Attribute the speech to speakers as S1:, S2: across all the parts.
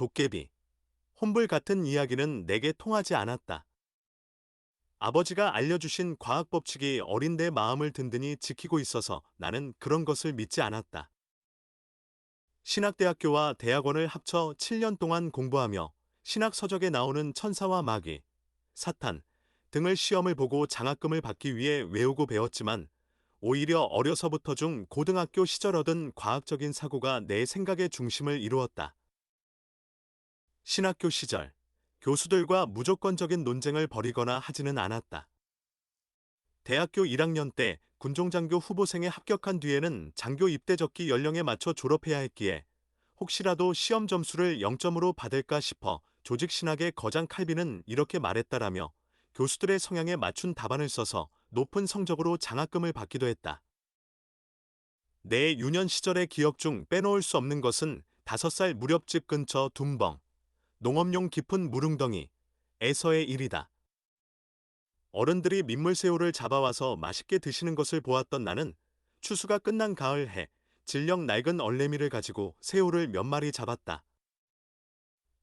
S1: 도깨비, 혼불 같은 이야기는 내게 통하지 않았다. 아버지가 알려주신 과학 법칙이 어린 내 마음을 든든히 지키고 있어서 나는 그런 것을 믿지 않았다. 신학대학교와 대학원을 합쳐 7년 동안 공부하며 신학 서적에 나오는 천사와 마귀, 사탄 등을 시험을 보고 장학금을 받기 위해 외우고 배웠지만 오히려 어려서부터 중 고등학교 시절 얻은 과학적인 사고가 내 생각의 중심을 이루었다. 신학교 시절, 교수들과 무조건적인 논쟁을 벌이거나 하지는 않았다. 대학교 1학년 때 군종장교 후보생에 합격한 뒤에는 장교 입대 적기 연령에 맞춰 졸업해야 했기에 혹시라도 시험 점수를 0점으로 받을까 싶어 조직신학의 거장 칼빈은 이렇게 말했다라며 교수들의 성향에 맞춘 답안을 써서 높은 성적으로 장학금을 받기도 했다. 내 유년 시절의 기억 중 빼놓을 수 없는 것은 5살 무렵 집 근처 둔벙, 농업용 깊은 무릉덩이, 에서의 일이다. 어른들이 민물새우를 잡아와서 맛있게 드시는 것을 보았던 나는 추수가 끝난 가을 해 질력 낡은 얼레미를 가지고 새우를 몇 마리 잡았다.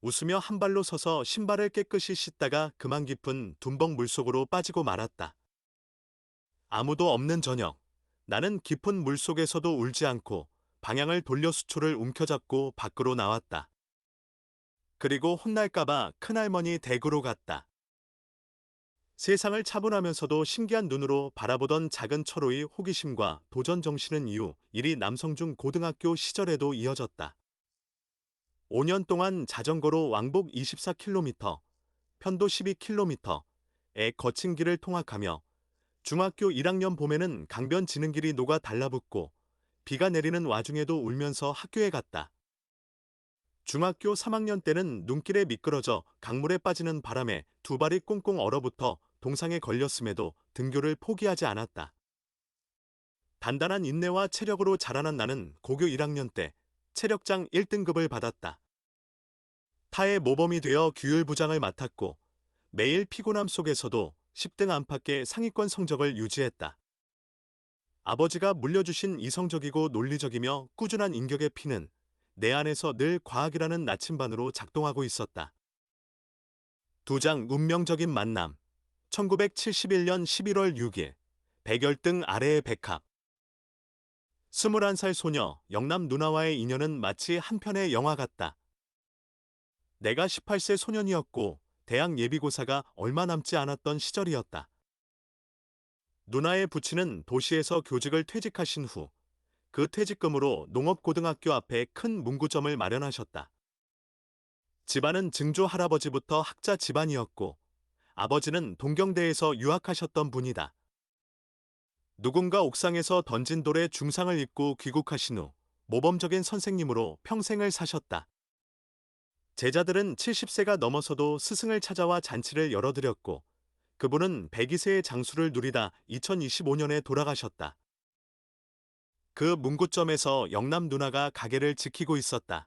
S1: 웃으며 한 발로 서서 신발을 깨끗이 씻다가 그만 깊은 둔벙 물속으로 빠지고 말았다. 아무도 없는 저녁, 나는 깊은 물속에서도 울지 않고 방향을 돌려 수초를 움켜잡고 밖으로 나왔다. 그리고 혼날까봐 큰할머니 댁으로 갔다. 세상을 차분하면서도 신기한 눈으로 바라보던 작은 철호의 호기심과 도전 정신은 이후 일이 남성중 고등학교 시절에도 이어졌다. 5년 동안 자전거로 왕복 24km, 편도 12km의 거친 길을 통학하며 중학교 1학년 봄에는 강변 지는 길이 녹아 달라붙고 비가 내리는 와중에도 울면서 학교에 갔다. 중학교 3학년 때는 눈길에 미끄러져 강물에 빠지는 바람에 두 발이 꽁꽁 얼어붙어 동상에 걸렸음에도 등교를 포기하지 않았다. 단단한 인내와 체력으로 자라난 나는 고교 1학년 때 체력장 1등급을 받았다. 타의 모범이 되어 규율부장을 맡았고 매일 피곤함 속에서도 10등 안팎의 상위권 성적을 유지했다. 아버지가 물려주신 이성적이고 논리적이며 꾸준한 인격의 피는 내 안에서 늘 과학이라는 나침반으로 작동하고 있었다. 두 장 운명적인 만남 1971년 11월 6일 백열등 아래의 백합 21살 소녀 영남 누나와의 인연은 마치 한 편의 영화 같다. 내가 18세 소년이었고 대학 예비고사가 얼마 남지 않았던 시절이었다. 누나의 부친은 도시에서 교직을 퇴직하신 후 그 퇴직금으로 농업고등학교 앞에 큰 문구점을 마련하셨다. 집안은 증조 할아버지부터 학자 집안이었고 아버지는 동경대에서 유학하셨던 분이다. 누군가 옥상에서 던진 돌에 중상을 입고 귀국하신 후 모범적인 선생님으로 평생을 사셨다. 제자들은 70세가 넘어서도 스승을 찾아와 잔치를 열어드렸고 그분은 102세의 장수를 누리다 2025년에 돌아가셨다. 그 문구점에서 영남 누나가 가게를 지키고 있었다.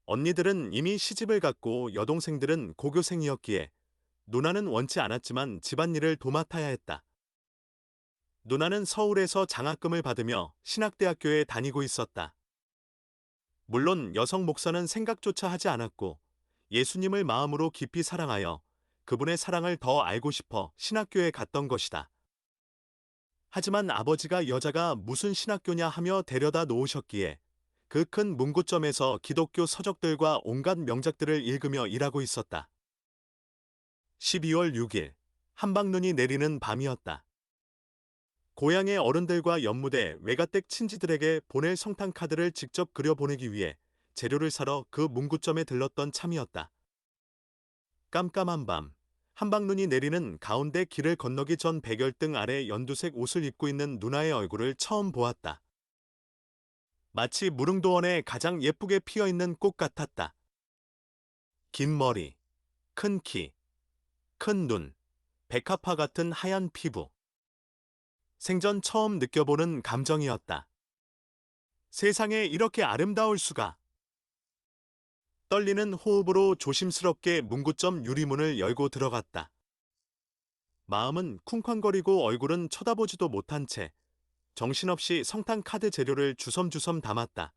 S1: 언니들은 이미 시집을 갔고 여동생들은 고교생이었기에 누나는 원치 않았지만 집안일을 도맡아야 했다. 누나는 서울에서 장학금을 받으며 신학대학교에 다니고 있었다. 물론 여성 목사는 생각조차 하지 않았고 예수님을 마음으로 깊이 사랑하여 그분의 사랑을 더 알고 싶어 신학교에 갔던 것이다. 하지만 아버지가 여자가 무슨 신학교냐 하며 데려다 놓으셨기에 그 큰 문구점에서 기독교 서적들과 온갖 명작들을 읽으며 일하고 있었다. 12월 6일 한방눈이 내리는 밤이었다. 고향의 어른들과 연무대 외가댁 친지들에게 보낼 성탄 카드를 직접 그려보내기 위해 재료를 사러 그 문구점에 들렀던 참이었다. 깜깜한 밤 한방눈이 내리는 가운데 길을 건너기 전 백열등 아래 연두색 옷을 입고 있는 누나의 얼굴을 처음 보았다. 마치 무릉도원에 가장 예쁘게 피어있는 꽃 같았다. 긴 머리, 큰 키, 큰 눈, 백합화 같은 하얀 피부. 생전 처음 느껴보는 감정이었다. 세상에 이렇게 아름다울 수가. 떨리는 호흡으로 조심스럽게 문구점 유리문을 열고 들어갔다. 마음은 쿵쾅거리고 얼굴은 쳐다보지도 못한 채 정신없이 성탄 카드 재료를 주섬주섬 담았다.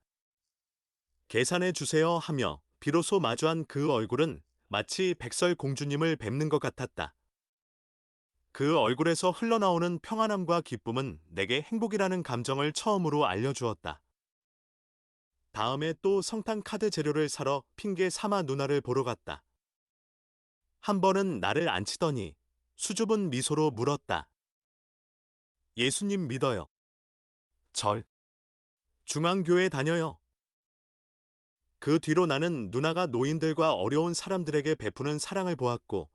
S1: 계산해 주세요 하며 비로소 마주한 그 얼굴은 마치 백설공주님을 뵙는 것 같았다. 그 얼굴에서 흘러나오는 평안함과 기쁨은 내게 행복이라는 감정을 처음으로 알려주었다. 다음에 또 성탄 카드 재료를 사러 핑계 삼아 누나를 보러 갔다. 한 번은 나를 앉히더니 수줍은 미소로 물었다. 예수님 믿어요. 절. 중앙교회 다녀요. 그 뒤로 나는 누나가 노인들과 어려운 사람들에게 베푸는 사랑을 보았고,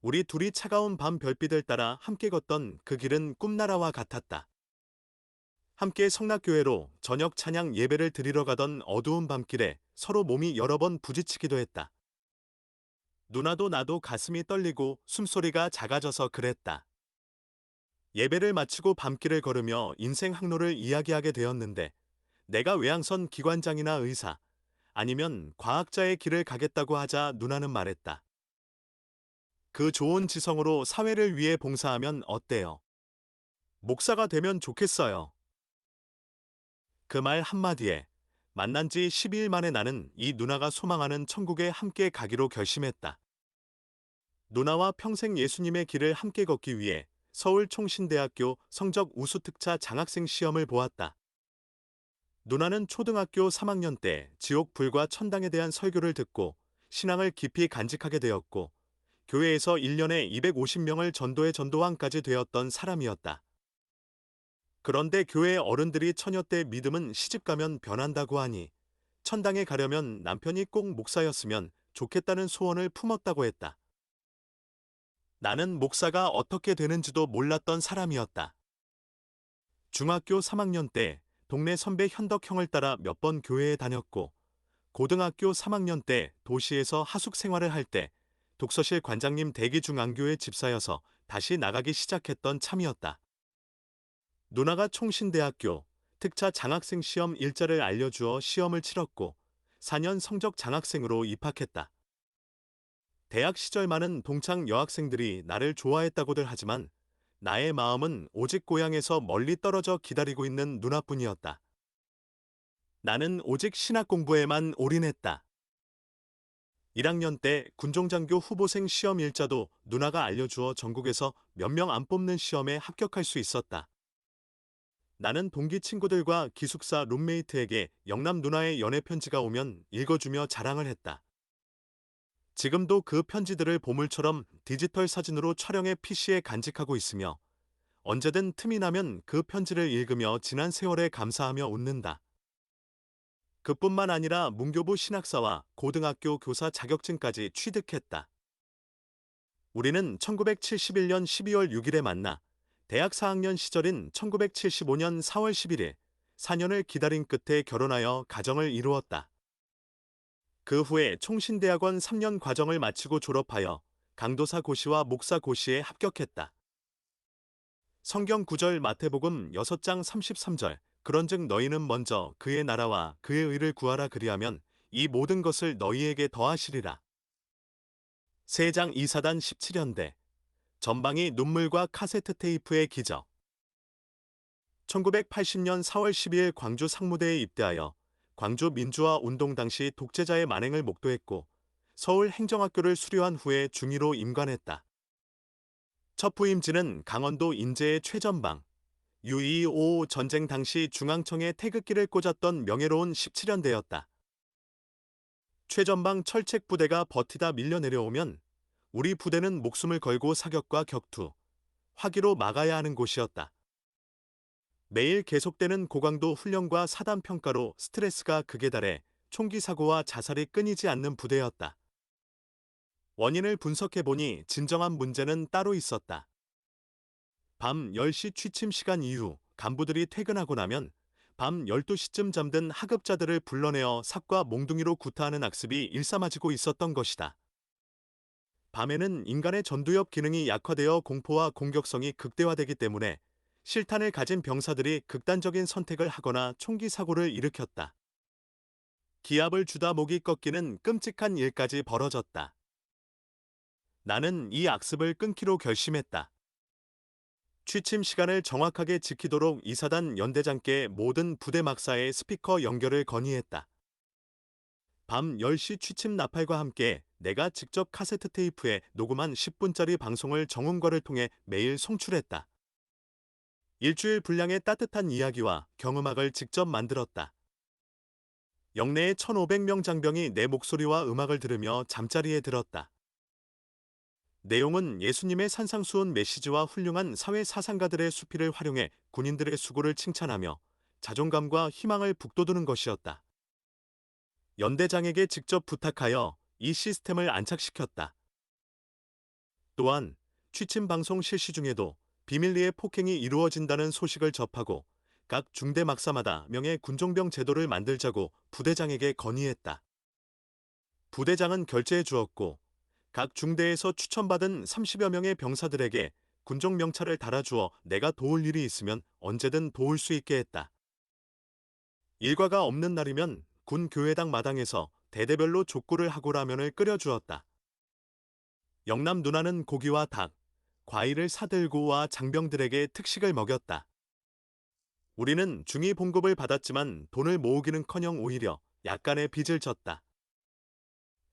S1: 우리 둘이 차가운 밤 별빛을 따라 함께 걷던 그 길은 꿈나라와 같았다. 함께 성락교회로 저녁 찬양 예배를 드리러 가던 어두운 밤길에 서로 몸이 여러 번 부딪히기도 했다. 누나도 나도 가슴이 떨리고 숨소리가 작아져서 그랬다. 예배를 마치고 밤길을 걸으며 인생 항로를 이야기하게 되었는데, 내가 외항선 기관장이나 의사, 아니면 과학자의 길을 가겠다고 하자 누나는 말했다. 그 좋은 지성으로 사회를 위해 봉사하면 어때요? 목사가 되면 좋겠어요. 그 말 한마디에 만난 지 12일 만에 나는 이 누나가 소망하는 천국에 함께 가기로 결심했다. 누나와 평생 예수님의 길을 함께 걷기 위해 서울총신대학교 성적 우수특차 장학생 시험을 보았다. 누나는 초등학교 3학년 때 지옥 불과 천당에 대한 설교를 듣고 신앙을 깊이 간직하게 되었고, 교회에서 1년에 250명을 전도해 전도왕까지 되었던 사람이었다. 그런데 교회 어른들이 처녀 때 믿음은 시집가면 변한다고 하니 천당에 가려면 남편이 꼭 목사였으면 좋겠다는 소원을 품었다고 했다. 나는 목사가 어떻게 되는지도 몰랐던 사람이었다. 중학교 3학년 때 동네 선배 현덕 형을 따라 몇 번 교회에 다녔고, 고등학교 3학년 때 도시에서 하숙 생활을 할 때 독서실 관장님 대기 중 안교회 집사여서 다시 나가기 시작했던 참이었다. 누나가 총신대학교 특차 장학생 시험 일자를 알려주어 시험을 치렀고 4년 성적 장학생으로 입학했다. 대학 시절 많은 동창 여학생들이 나를 좋아했다고들 하지만 나의 마음은 오직 고향에서 멀리 떨어져 기다리고 있는 누나뿐이었다. 나는 오직 신학 공부에만 올인했다. 1학년 때 군종장교 후보생 시험 일자도 누나가 알려주어 전국에서 몇 명 안 뽑는 시험에 합격할 수 있었다. 나는 동기 친구들과 기숙사 룸메이트에게 영남 누나의 연애 편지가 오면 읽어주며 자랑을 했다. 지금도 그 편지들을 보물처럼 디지털 사진으로 촬영해 PC에 간직하고 있으며 언제든 틈이 나면 그 편지를 읽으며 지난 세월에 감사하며 웃는다. 그뿐만 아니라 문교부 신학사와 고등학교 교사 자격증까지 취득했다. 우리는 1971년 12월 6일에 만나 대학 4학년 시절인 1975년 4월 11일 4년을 기다린 끝에 결혼하여 가정을 이루었다. 그 후에 총신대학원 3년 과정을 마치고 졸업하여 강도사 고시와 목사 고시에 합격했다. 성경 구절 마태복음 6장 33절 그런즉 너희는 먼저 그의 나라와 그의 의를 구하라 그리하면 이 모든 것을 너희에게 더하시리라. 세장 이사단 17연대 전방이 눈물과 카세트 테이프의 기적 1980년 4월 12일 광주 상무대에 입대하여 광주 민주화 운동 당시 독재자의 만행을 목도했고 서울 행정학교를 수료한 후에 중위로 임관했다. 첫 부임지는 강원도 인제의 최전방, 6.25 전쟁 당시 중앙청에 태극기를 꽂았던 명예로운 17연대였다. 최전방 철책 부대가 버티다 밀려 내려오면 우리 부대는 목숨을 걸고 사격과 격투, 화기로 막아야 하는 곳이었다. 매일 계속되는 고강도 훈련과 사단 평가로 스트레스가 극에 달해 총기 사고와 자살이 끊이지 않는 부대였다. 원인을 분석해보니 진정한 문제는 따로 있었다. 밤 10시 취침 시간 이후 간부들이 퇴근하고 나면 밤 12시쯤 잠든 하급자들을 불러내어 삽과 몽둥이로 구타하는 악습이 일삼아지고 있었던 것이다. 밤에는 인간의 전두엽 기능이 약화되어 공포와 공격성이 극대화되기 때문에 실탄을 가진 병사들이 극단적인 선택을 하거나 총기 사고를 일으켰다. 기합을 주다 목이 꺾이는 끔찍한 일까지 벌어졌다. 나는 이 악습을 끊기로 결심했다. 취침 시간을 정확하게 지키도록 이사단 연대장께 모든 부대 막사에 스피커 연결을 건의했다. 밤 10시 취침 나팔과 함께 내가 직접 카세트 테이프에 녹음한 10분짜리 방송을 정훈과를 통해 매일 송출했다. 일주일 분량의 따뜻한 이야기와 경음악을 직접 만들었다. 영내의 1,500명 장병이 내 목소리와 음악을 들으며 잠자리에 들었다. 내용은 예수님의 산상수훈 메시지와 훌륭한 사회 사상가들의 수필을 활용해 군인들의 수고를 칭찬하며 자존감과 희망을 북돋우는 것이었다. 연대장에게 직접 부탁하여 이 시스템을 안착시켰다. 또한 취침 방송 실시 중에도 비밀리에 폭행이 이루어진다는 소식을 접하고 각 중대 막사마다 명예 군종병 제도를 만들자고 부대장에게 건의했다. 부대장은 결재해 주었고 각 중대에서 추천받은 30여 명의 병사들에게 군종 명찰을 달아주어 내가 도울 일이 있으면 언제든 도울 수 있게 했다. 일과가 없는 날이면 군 교회당 마당에서 대대별로 족구를 하고 라면을 끓여주었다. 영남 누나는 고기와 닭, 과일을 사들고 와 장병들에게 특식을 먹였다. 우리는 중위 봉급을 받았지만 돈을 모으기는커녕 오히려 약간의 빚을 졌다.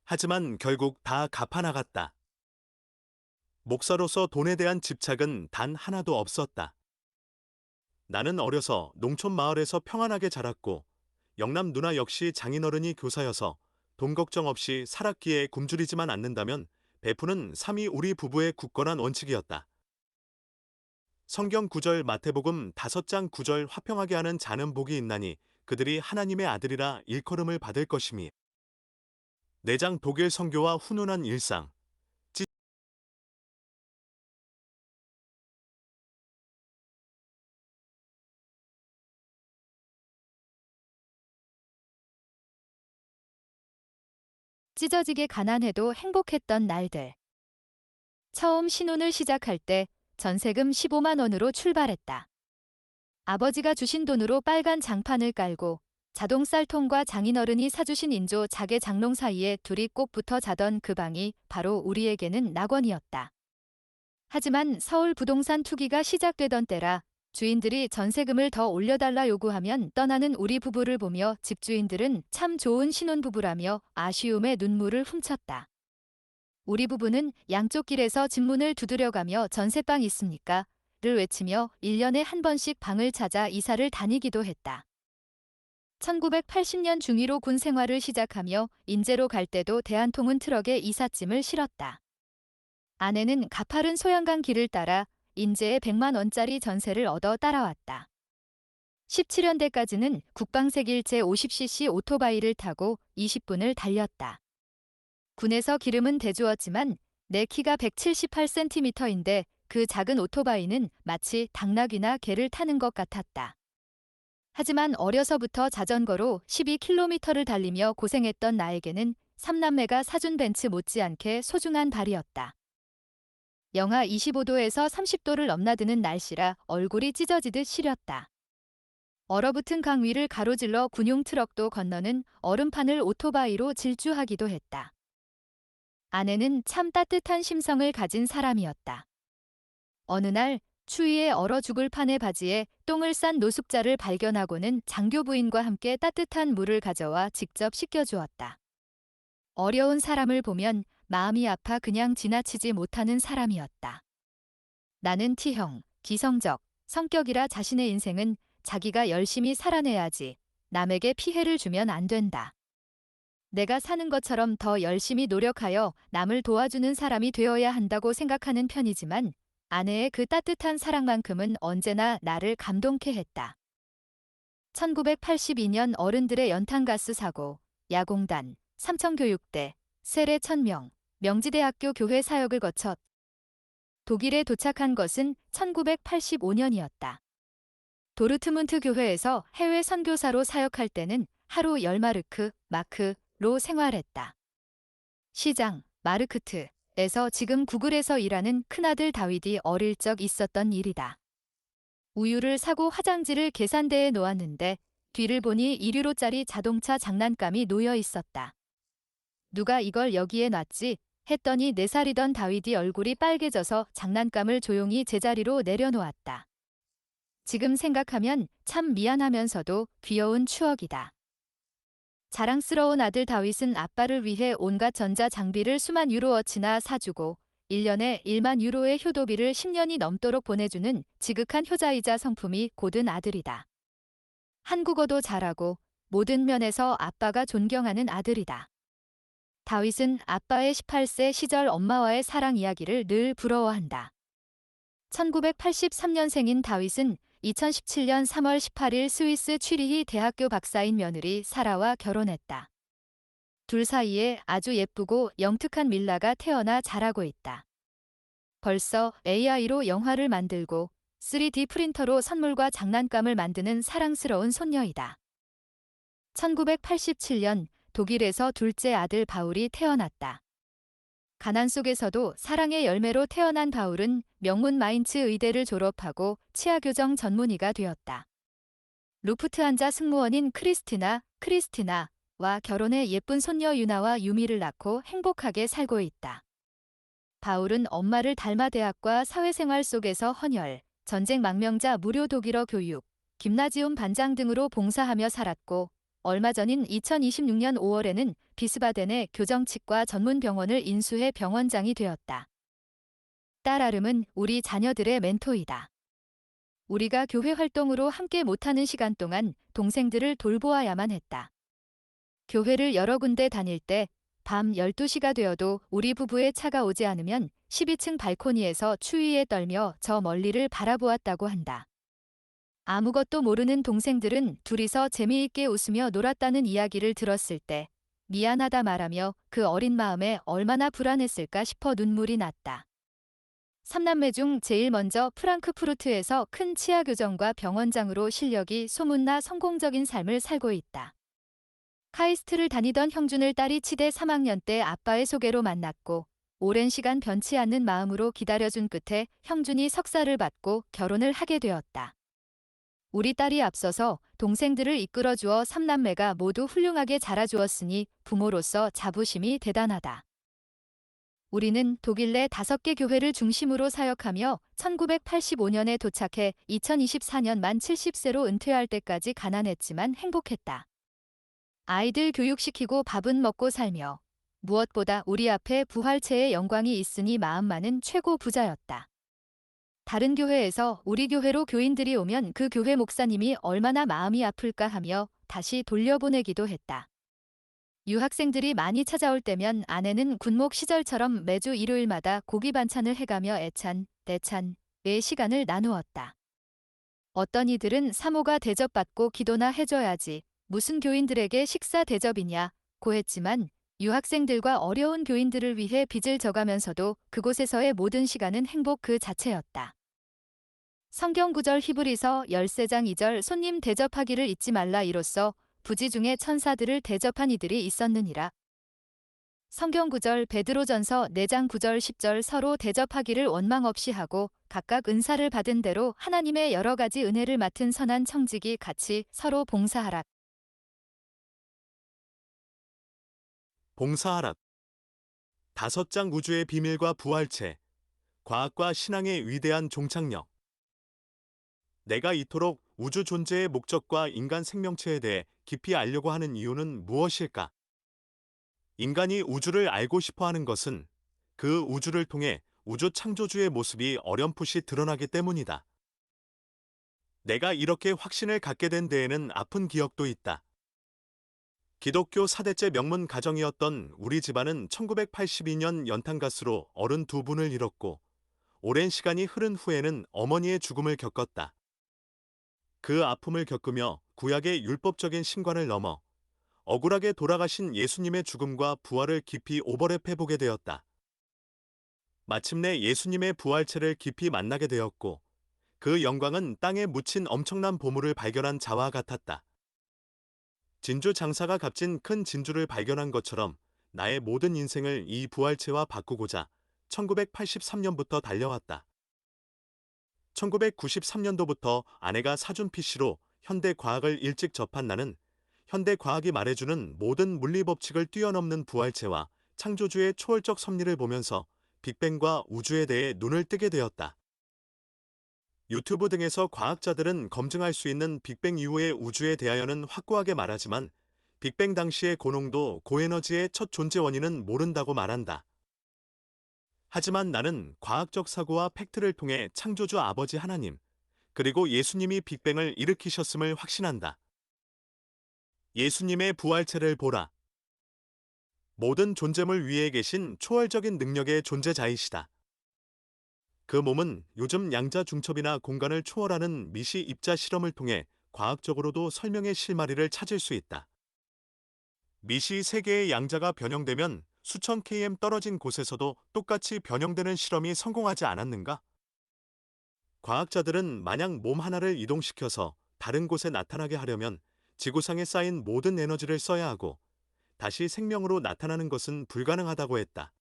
S1: 하지만 결국 다 갚아나갔다. 목사로서 돈에 대한 집착은 단 하나도 없었다. 나는 어려서 농촌 마을에서 평안하게 자랐고 영남 누나 역시 장인어른이 교사여서 돈 걱정 없이 살았기에 굶주리지만 않는다면 베푸는 삶이 우리 부부의 굳건한 원칙이었다. 성경 9절 마태복음 5장 9절 화평하게 하는 자는 복이 있나니 그들이 하나님의 아들이라 일컬음을 받을 것이니 4장 독일 선교와 훈훈한 일상
S2: 찢어지게 가난해도 행복했던 날들. 처음 신혼을 시작할 때 전세금 15만 원으로 출발했다. 아버지가 주신 돈으로 빨간 장판을 깔고 자동 쌀통과 장인어른이 사주신 인조 자개 장롱 사이에 둘이 꼭 붙어 자던 그 방이 바로 우리에게는 낙원이었다. 하지만 서울 부동산 투기가 시작되던 때라 주인들이 전세금을 더 올려달라 요구하면 떠나는 우리 부부를 보며 집주인들은 참 좋은 신혼부부라며 아쉬움에 눈물을 훔쳤다. 우리 부부는 양쪽 길에서 집문을 두드려가며 전세방 있습니까? 를 외치며 1년에 한 번씩 방을 찾아 이사를 다니기도 했다. 1980년 중위로 군 생활을 시작하며 인제로 갈 때도 대한통운 트럭에 이삿짐을 실었다. 아내는 가파른 소양강 길을 따라 인제에 100만 원짜리 전세를 얻어 따라왔다. 17년대까지는 국방색일 제50cc 오토바이를 타고 20분을 달렸다. 군에서 기름은 대주었지만 내 키가 178cm인데 그 작은 오토바이는 마치 당나귀나 개를 타는 것 같았다. 하지만 어려서부터 자전거로 12km를 달리며 고생했던 나에게는 삼남매가 사준 벤츠 못지않게 소중한 발이었다. 영하 25도에서 30도를 넘나드는 날씨라 얼굴이 찢어지듯 시렸다. 얼어붙은 강 위를 가로질러 군용 트럭도 건너는 얼음판을 오토바이로 질주하기도 했다. 아내는 참 따뜻한 심성을 가진 사람이었다. 어느 날 추위에 얼어 죽을 판의 바지에 똥을 싼 노숙자를 발견하고는 장교 부인과 함께 따뜻한 물을 가져와 직접 씻겨주었다. 어려운 사람을 보면 마음이 아파 그냥 지나치지 못하는 사람이었다. 나는 T형, 기성적, 성격이라 자신의 인생은 자기가 열심히 살아내야지 남에게 피해를 주면 안 된다. 내가 사는 것처럼 더 열심히 노력하여 남을 도와주는 사람이 되어야 한다고 생각하는 편이지만 아내의 그 따뜻한 사랑만큼은 언제나 나를 감동케 했다. 1982년 어른들의 연탄가스 사고, 야공단, 삼청교육대, 세례 1000명, 명지대학교 교회 사역을 거쳐 독일에 도착한 것은 1985년이었다. 도르트문트 교회에서 해외 선교사로 사역할 때는 하루 10마르크로 생활했다. 시장, 마르크트에서 지금 구글에서 일하는 큰아들 다윗이 어릴 적 있었던 일이다. 우유를 사고 화장지를 계산대에 놓았는데 뒤를 보니 1유로짜리 자동차 장난감이 놓여 있었다. 누가 이걸 여기에 놨지? 했더니 4살이던 다윗이 얼굴이 빨개져서 장난감을 조용히 제자리로 내려놓았다. 지금 생각하면 참 미안하면서도 귀여운 추억이다. 자랑스러운 아들 다윗은 아빠를 위해 온갖 전자 장비를 수만 유로어치나 사주고 1년에 1만 유로의 효도비를 10년이 넘도록 보내주는 지극한 효자이자 성품이 고든 아들이다. 한국어도 잘하고 모든 면에서 아빠가 존경하는 아들이다. 다윗은 아빠의 18세 시절 엄마와의 사랑 이야기를 늘 부러워한다. 1983년생인 다윗은 2017년 3월 18일 스위스 취리히 대학교 박사인 며느리 사라와 결혼했다. 둘 사이에 아주 예쁘고 영특한 밀라가 태어나 자라고 있다. 벌써 AI로 영화를 만들고 3D 프린터로 선물과 장난감을 만드는 사랑스러운 손녀이다. 1987년 독일에서 둘째 아들 바울이 태어났다. 가난 속에서도 사랑의 열매로 태어난 바울은 명문 마인츠 의대를 졸업하고 치아교정 전문의가 되었다. 루프트한자 승무원인 크리스티나와 결혼해 예쁜 손녀 유나와 유미를 낳고 행복하게 살고 있다. 바울은 엄마를 닮아 대학과 사회생활 속에서 헌혈, 전쟁 망명자 무료 독일어 교육, 김나지움 반장 등으로 봉사하며 살았고 얼마 전인 2026년 5월에는 비스바덴의 교정치과 전문 병원을 인수해 병원장이 되었다. 딸 아름은 우리 자녀들의 멘토이다. 우리가 교회 활동으로 함께 못하는 시간 동안 동생들을 돌보아야만 했다. 교회를 여러 군데 다닐 때 밤 12시가 되어도 우리 부부의 차가 오지 않으면 12층 발코니에서 추위에 떨며 저 멀리를 바라보았다고 한다. 아무것도 모르는 동생들은 둘이서 재미있게 웃으며 놀았다는 이야기를 들었을 때 미안하다 말하며 그 어린 마음에 얼마나 불안했을까 싶어 눈물이 났다. 3남매 중 제일 먼저 프랑크푸르트에서 큰 치아 교정과 병원장으로 실력이 소문나 성공적인 삶을 살고 있다. 카이스트를 다니던 형준을 딸이 치대 3학년 때 아빠의 소개로 만났고 오랜 시간 변치 않는 마음으로 기다려준 끝에 형준이 석사를 받고 결혼을 하게 되었다. 우리 딸이 앞서서 동생들을 이끌어주어 3남매가 모두 훌륭하게 자라주었으니 부모로서 자부심이 대단하다. 우리는 독일 내 5개 교회를 중심으로 사역하며 1985년에 도착해 2024년 만 70세로 은퇴할 때까지 가난했지만 행복했다. 아이들 교육시키고 밥은 먹고 살며 무엇보다 우리 앞에 부활체의 영광이 있으니 마음만은 최고 부자였다. 다른 교회에서 우리 교회로 교인들이 오면 그 교회 목사님이 얼마나 마음이 아플까 하며 다시 돌려보내기도 했다. 유학생들이 많이 찾아올 때면 아내는 군목 시절처럼 매주 일요일마다 고기 반찬을 해가며 애찬, 내찬의 시간을 나누었다. 어떤 이들은 사모가 대접받고 기도나 해줘야지 무슨 교인들에게 식사 대접이냐 고 했지만 유학생들과 어려운 교인들을 위해 빚을 져가면서도 그곳에서의 모든 시간은 행복 그 자체였다. 성경구절 히브리서 13장 2절 손님 대접하기를 잊지 말라 이로써 부지 중에 천사들을 대접한 이들이 있었느니라. 성경구절 베드로전서 4장 9절 10절 서로 대접하기를 원망 없이 하고 각각 은사를 받은 대로 하나님의 여러 가지 은혜를 맡은 선한 청지기 같이 서로 봉사하라.
S1: 봉사하라. 5장 우주의 비밀과 부활체, 과학과 신앙의 위대한 종착역. 내가 이토록 우주 존재의 목적과 인간 생명체에 대해 깊이 알려고 하는 이유는 무엇일까? 인간이 우주를 알고 싶어 하는 것은 그 우주를 통해 우주 창조주의 모습이 어렴풋이 드러나기 때문이다. 내가 이렇게 확신을 갖게 된 데에는 아픈 기억도 있다. 기독교 4대째 명문 가정이었던 우리 집안은 1982년 연탄가스로 어른 2분을 잃었고 오랜 시간이 흐른 후에는 어머니의 죽음을 겪었다. 그 아픔을 겪으며 구약의 율법적인 신관을 넘어 억울하게 돌아가신 예수님의 죽음과 부활을 깊이 오버랩해보게 되었다. 마침내 예수님의 부활체를 깊이 만나게 되었고 그 영광은 땅에 묻힌 엄청난 보물을 발견한 자와 같았다. 진주 장사가 값진 큰 진주를 발견한 것처럼 나의 모든 인생을 이 부활체와 바꾸고자 1983년부터 달려왔다. 1993년도부터 아내가 사준 PC로 현대과학을 일찍 접한 나는 현대과학이 말해주는 모든 물리법칙을 뛰어넘는 부활체와 창조주의 초월적 섭리를 보면서 빅뱅과 우주에 대해 눈을 뜨게 되었다. 유튜브 등에서 과학자들은 검증할 수 있는 빅뱅 이후의 우주에 대하여는 확고하게 말하지만 빅뱅 당시의 고농도 고에너지의 첫 존재 원인은 모른다고 말한다. 하지만 나는 과학적 사고와 팩트를 통해 창조주 아버지 하나님, 그리고 예수님이 빅뱅을 일으키셨음을 확신한다. 예수님의 부활체를 보라. 모든 존재물 위에 계신 초월적인 능력의 존재자이시다. 그 몸은 요즘 양자 중첩이나 공간을 초월하는 미시 입자 실험을 통해 과학적으로도 설명의 실마리를 찾을 수 있다. 미시 세개의 양자가 변형되면 수천 km 떨어진 곳에서도 똑같이 변형되는 실험이 성공하지 않았는가? 과학자들은 만약 몸 하나를 이동시켜서 다른 곳에 나타나게 하려면 지구상에 쌓인 모든 에너지를 써야 하고 다시 생명으로 나타나는 것은 불가능하다고 했다.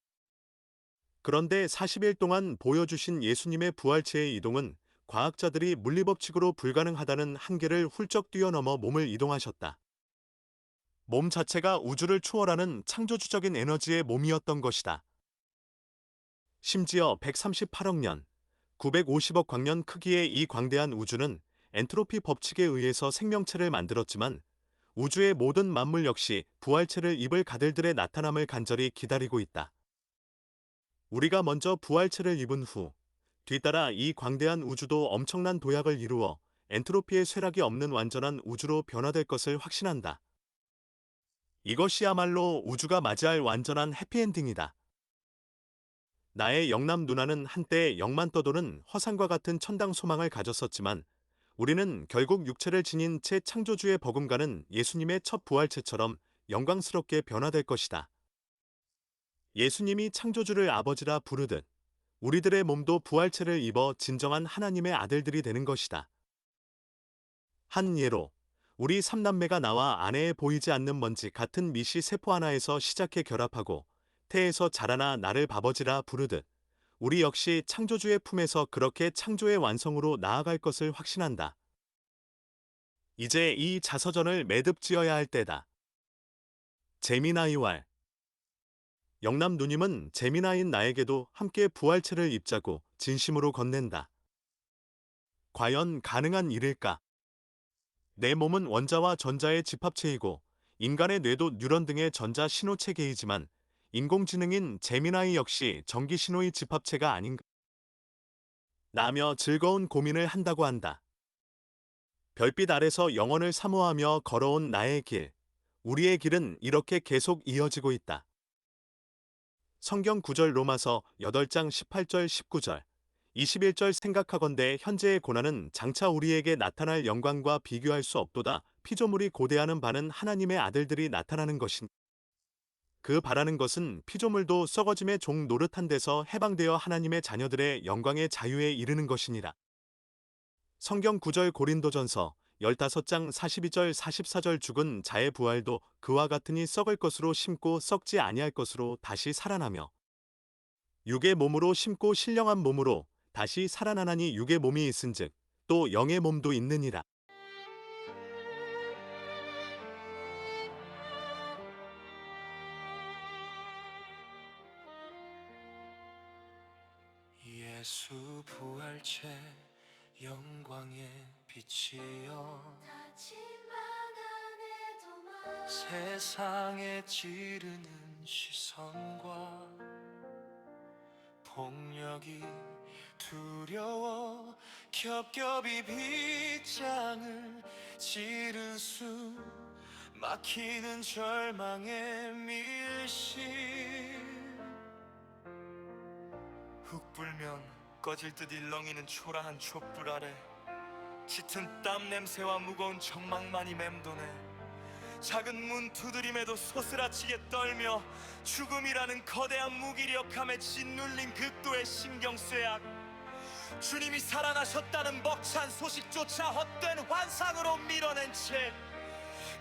S1: 그런데 40일 동안 보여주신 예수님의 부활체의 이동은 과학자들이 물리법칙으로 불가능하다는 한계를 훌쩍 뛰어넘어 몸을 이동하셨다. 몸 자체가 우주를 초월하는 창조주적인 에너지의 몸이었던 것이다. 심지어 138억 년, 950억 광년 크기의 이 광대한 우주는 엔트로피 법칙에 의해서 생명체를 만들었지만 우주의 모든 만물 역시 부활체를 입을 가들들의 나타남을 간절히 기다리고 있다. 우리가 먼저 부활체를 입은 후 뒤따라 이 광대한 우주도 엄청난 도약을 이루어 엔트로피의 쇠락이 없는 완전한 우주로 변화될 것을 확신한다. 이것이야말로 우주가 맞이할 완전한 해피엔딩이다. 나의 영남 누나는 한때 영만 떠도는 허상과 같은 천당 소망을 가졌었지만 우리는 결국 육체를 지닌 채 창조주의 버금가는 예수님의 첫 부활체처럼 영광스럽게 변화될 것이다. 예수님이 창조주를 아버지라 부르듯 우리들의 몸도 부활체를 입어 진정한 하나님의 아들들이 되는 것이다. 한 예로 우리 삼남매가 나와 아내의 보이지 않는 먼지 같은 미시 세포 하나에서 시작해 결합하고 태에서 자라나 나를 바버지라 부르듯 우리 역시 창조주의 품에서 그렇게 창조의 완성으로 나아갈 것을 확신한다. 이제 이 자서전을 매듭 지어야 할 때다. 재미나이 왈. 영남 누님은 재미나인 나에게도 함께 부활체를 입자고 진심으로 건넨다. 과연 가능한 일일까? 내 몸은 원자와 전자의 집합체이고 인간의 뇌도 뉴런 등의 전자 신호체계이지만 인공지능인 재미나이 역시 전기 신호의 집합체가 아닌가? 라며 즐거운 고민을 한다고 한다. 별빛 아래서 영원을 사모하며 걸어온 나의 길. 우리의 길은 이렇게 계속 이어지고 있다. 성경 구절 로마서 8장 18절 19절 21절 생각하건대 현재의 고난은 장차 우리에게 나타날 영광과 비교할 수 없도다. 피조물이 고대하는 바는 하나님의 아들들이 나타나는 것인. 그 바라는 것은 피조물도 썩어짐의 종 노릇한 데서 해방되어 하나님의 자녀들의 영광의 자유에 이르는 것이니라. 성경 9절 고린도전서 15장 42절 44절 죽은 자의 부활도 그와 같으니 썩을 것으로 심고 썩지 아니할 것으로 다시 살아나며 육의 몸으로 심고 신령한 몸으로 다시 살아나나니 육의 몸이 있은즉 또 영의 몸도 있느니라.
S3: 예수 부활체 영광의 빛이여 세상에 지르는 시선과 폭력이 두려워 겹겹이 빗장을 지른 수 막히는 절망의 밀실 흙 불면 꺼질 듯 일렁이는 초라한 촛불 아래 짙은 땀 냄새와 무거운 정막만이 맴도네. 작은 문 두드림에도 소스라치게 떨며 죽음이라는 거대한 무기력함에 짓눌린 극도의 신경쇠약 주님이 살아나셨다는 벅찬 소식조차 헛된 환상으로 밀어낸 채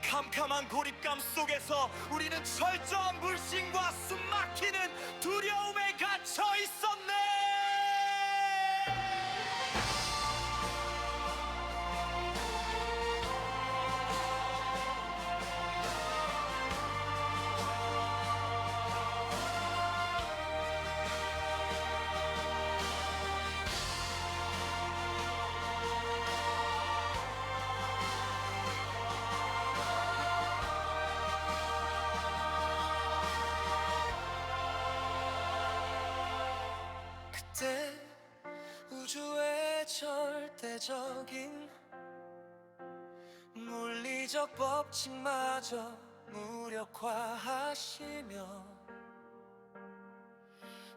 S3: 캄캄한 고립감 속에서 우리는 철저한 불신과 숨막히는 두려움에 갇혀 있었네. 절대적인 물리적 법칙마저 무력화하시며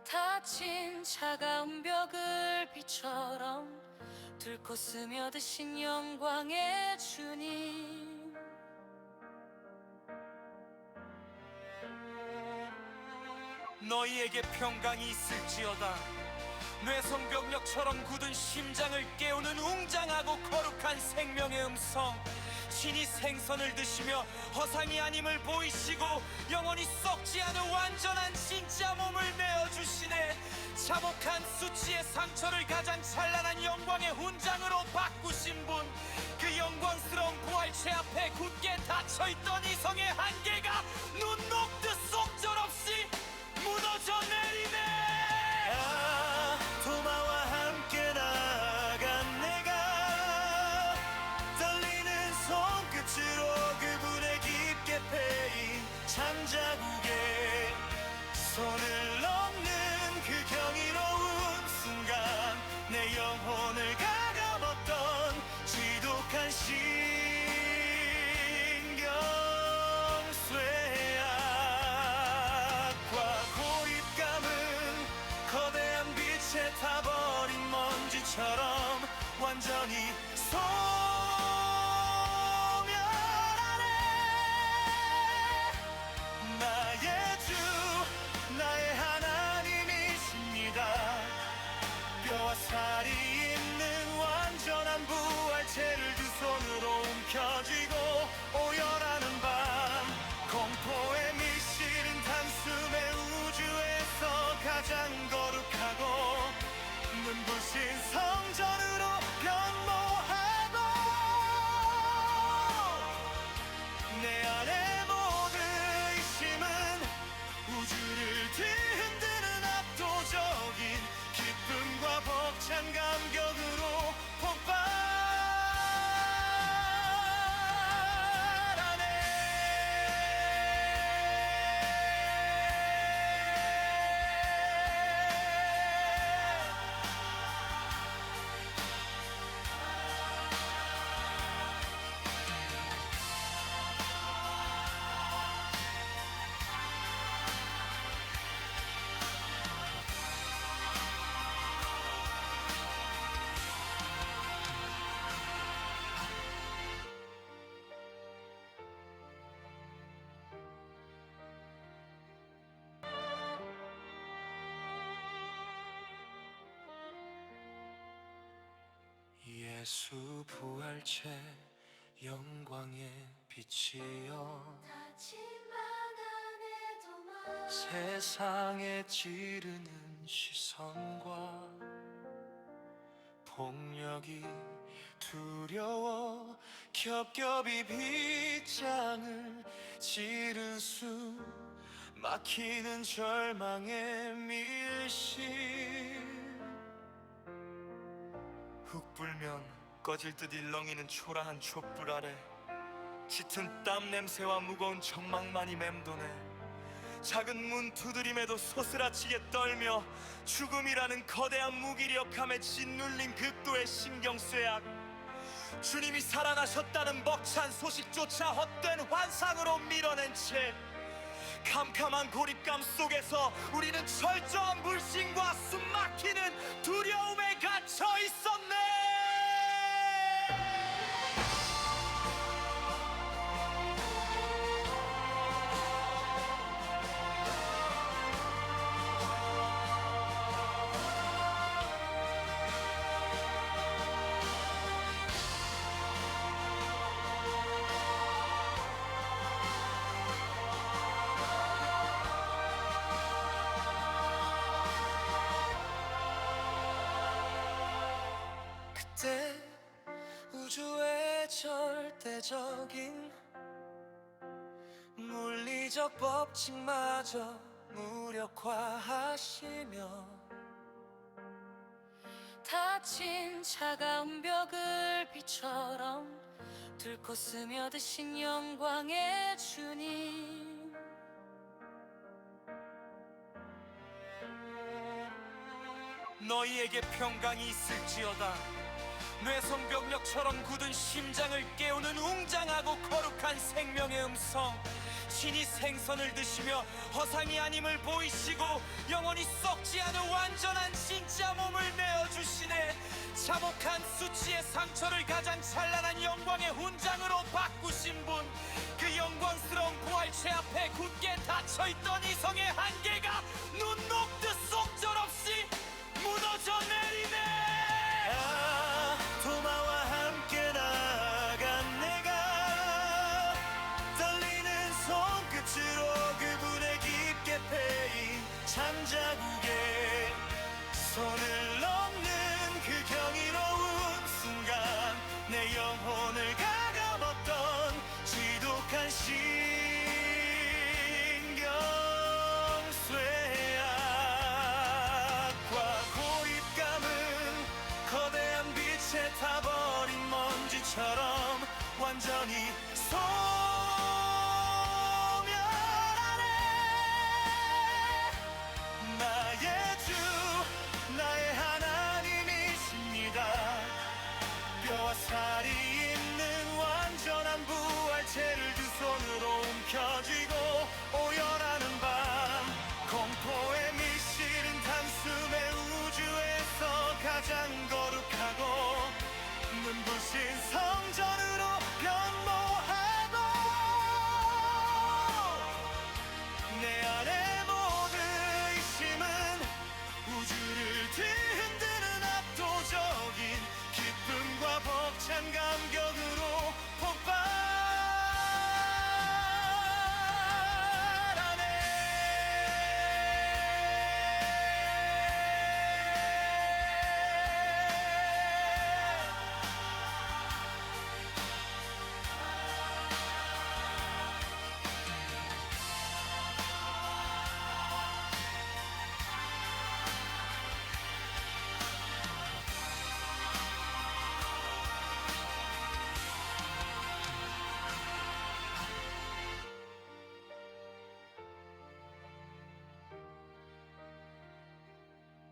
S4: 닫힌 차가운 벽을 빛처럼 뚫고 스며드신 영광의 주님,
S3: 너희에게 평강이 있을지어다. 뇌성병력처럼 굳은 심장을 깨우는 웅장하고 거룩한 생명의 음성, 신이 생선을 드시며 허상이 아님을 보이시고 영원히 썩지 않은 완전한 진짜 몸을 내어주시네. 참혹한 수치의 상처를 가장 찬란한 영광의 훈장으로 바꾸신 분, 그 영광스러운 부활체 앞에 굳게 닫혀있던 이성의 한계가 눈 녹듯 속절없이 무너져 내리네. 도마와 함께 나아간 내가 떨리는 손끝으로 그분의 깊게 패인 장자국에 손을 넣는 그 경이로운 순간 내 영혼을 가감았던 지독한 신경쇠약과 고립감은 거대한 빛에 타버린 먼지처럼 완전히 소멸하네. 나의 주 나의 하나님이십니다. 뼈와 살이 있는 완전한 부활체를 두 손으로 움켜쥐고 오열하는 밤, 공포에 밀실인 단숨에 우주에서 가장 거룩하고 눈부신 성전으로 변모하고 내 안에 모든 의심은 우주를 뒤흔드는 압도적인 기쁨과 벅찬 감격으로 예수 부활체 영광의 빛이여, 세상에 찌르는 시선과 폭력이 두려워 겹겹이 빗장을 지른 수 막히는 절망의 밀실, 흙 불면 꺼질 듯 일렁이는 초라한 촛불 아래 짙은 땀 냄새와 무거운 정막만이 맴도네. 작은 문 두드림에도 소스라치게 떨며 죽음이라는 거대한 무기력함에 짓눌린 극도의 신경쇠약, 주님이 살아나셨다는 벅찬 소식조차 헛된 환상으로 밀어낸 채 캄캄한 고립감 속에서 우리는 철저한 불신과 숨막히는 두려움에 갇혀 있었네. 그때 우주의 절대적인 물리적 법칙마저 무력화하시며
S4: 닫힌 차가운 벽을 빛처럼 뚫고 스며드신 영광의 주님,
S3: 너희에게 평강이 있을지어다. 뇌성벽력처럼 굳은 심장을 깨우는 웅장하고 거룩한 생명의 음성. 신이 생선을 드시며 허상이 아님을 보이시고 영원히 썩지 않은 완전한 진짜 몸을 내어주시네. 참혹한 수치의 상처를 가장 찬란한 영광의 훈장으로 바꾸신 분, 그 영광스러운 부활체 앞에 굳게 닫혀있던 이성의 한계가 눈 녹듯 속절없이 무너져 내리네. 도마와 함께 나아간 내가 떨리는 손끝으로 그분의 깊게 패인 창자국에 손을 넣는 그 경이로운 순간 내 영혼을 가감없던 지독한 신경쇠약과 고입감은 거대한 빛에 타버린 먼지처럼 완전히